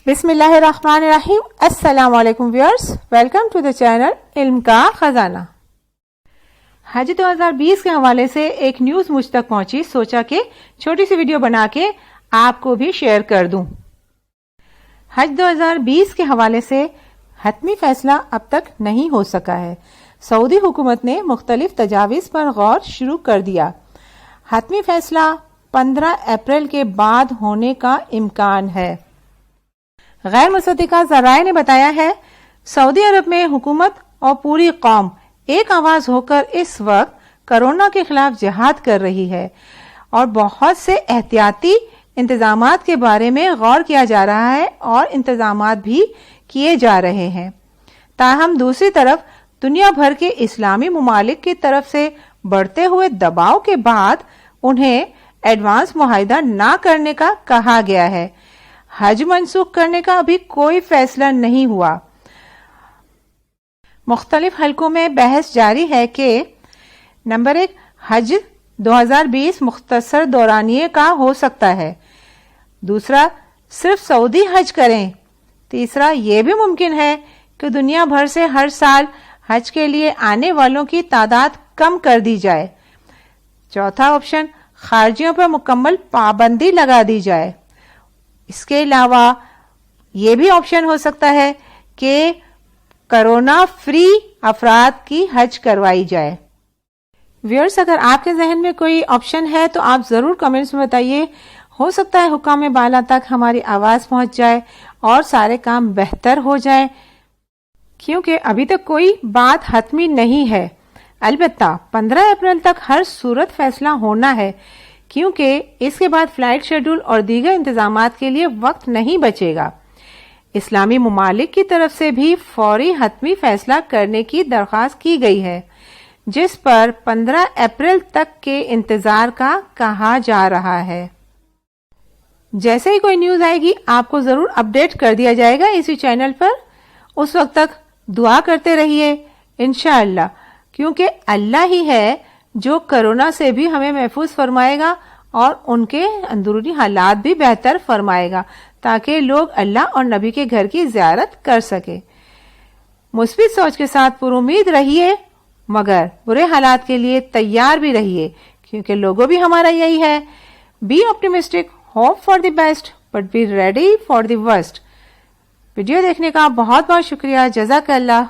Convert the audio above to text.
بسم اللہ الرحمن الرحیم. السلام علیکم viewers, welcome to the channel Ilm ka خزانہ. حج 2020 کے حوالے سے ایک نیوز مجھ تک پہنچی، سوچا کہ چھوٹی سی ویڈیو بنا کے آپ کو بھی شیئر کر دوں. حج 2020 کے حوالے سے حتمی فیصلہ اب تک نہیں ہو سکا ہے. سعودی حکومت نے مختلف تجاویز پر غور شروع کر دیا. حتمی فیصلہ 15 اپریل کے بعد ہونے کا امکان ہے. غیر مصدقہ ذرائع نے بتایا ہے سعودی عرب میں حکومت اور پوری قوم ایک آواز ہو کر اس وقت کرونا کے خلاف جہاد کر رہی ہے اور بہت سے احتیاطی انتظامات کے بارے میں غور کیا جا رہا ہے اور انتظامات بھی کیے جا رہے ہیں. تاہم دوسری طرف دنیا بھر کے اسلامی ممالک کی طرف سے بڑھتے ہوئے دباؤ کے بعد انہیں ایڈوانس معاہدہ نہ کرنے کا کہا گیا ہے. حج منسوخ کرنے کا ابھی کوئی فیصلہ نہیں ہوا. مختلف حلقوں میں بحث جاری ہے کہ نمبر 1 حج 2020 مختصر دورانیے کا ہو سکتا ہے. دوسرا صرف سعودی حج کریں. تیسرا یہ بھی ممکن ہے کہ دنیا بھر سے ہر سال حج کے لیے آنے والوں کی تعداد کم کر دی جائے. چوتھا آپشن خارجیوں پر مکمل پابندی لگا دی جائے. اس کے علاوہ یہ بھی آپشن ہو سکتا ہے کہ کرونا فری افراد کی حج کروائی جائے. ویورز، اگر آپ کے ذہن میں کوئی آپشن ہے تو آپ ضرور کمنٹس میں بتائیے. ہو سکتا ہے حکام بالا تک ہماری آواز پہنچ جائے اور سارے کام بہتر ہو جائے، کیونکہ ابھی تک کوئی بات حتمی نہیں ہے. البتہ 15 اپریل تک ہر صورت فیصلہ ہونا ہے، کیونکہ اس کے بعد فلائٹ شیڈول اور دیگر انتظامات کے لیے وقت نہیں بچے گا. اسلامی ممالک کی طرف سے بھی فوری حتمی فیصلہ کرنے کی درخواست کی گئی ہے، جس پر 15 اپریل تک کے انتظار کا کہا جا رہا ہے. جیسے ہی کوئی نیوز آئے گی آپ کو ضرور اپڈیٹ کر دیا جائے گا اسی چینل پر. اس وقت تک دعا کرتے رہیے انشاءاللہ، کیونکہ اللہ ہی ہے جو کرونا سے بھی ہمیں محفوظ فرمائے گا اور ان کے اندرونی حالات بھی بہتر فرمائے گا تاکہ لوگ اللہ اور نبی کے گھر کی زیارت کر سکے. مثبت سوچ کے ساتھ پر امید رہیے، مگر برے حالات کے لیے تیار بھی رہیے، کیونکہ لوگوں بھی ہمارا یہی ہے. Be optimistic, hope for the best but be ready for the worst. Video دیکھنے کا بہت بہت شکریہ. جزاک اللہ.